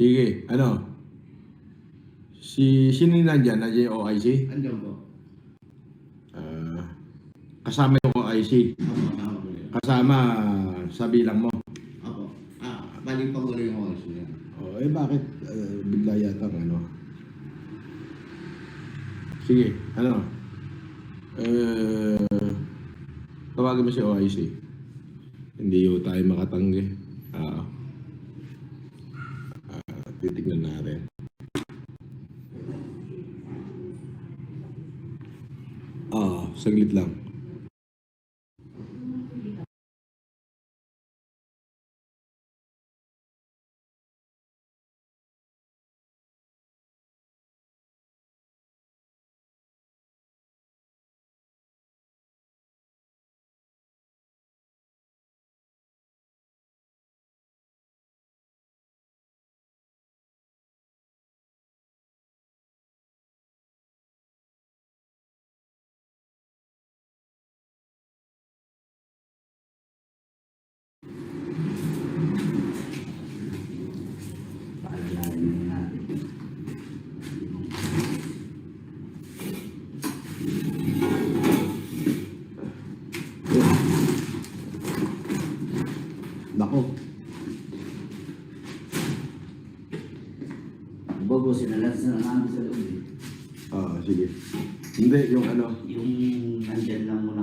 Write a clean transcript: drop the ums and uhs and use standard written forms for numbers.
Sige, ano? Sino yung nandyan? Nandiyan yung OIC? Andiyan po. Ah, kasama yung OIC. Ako, kasama ko yun. Kasama sa bilang mo. Ako. Balik pa ko rin yung oras niya. Oh, bakit bigla yata ano? Sige, ano? Tawagin mo si OIC. Hindi yun tayo makatanggi. Titignan natin. Saglit lang. Paalalahanin natin. Nako. Bobo, sinalas na namin sa loob eh. Sige. Hindi, yung ano. Yung nandyan lang muna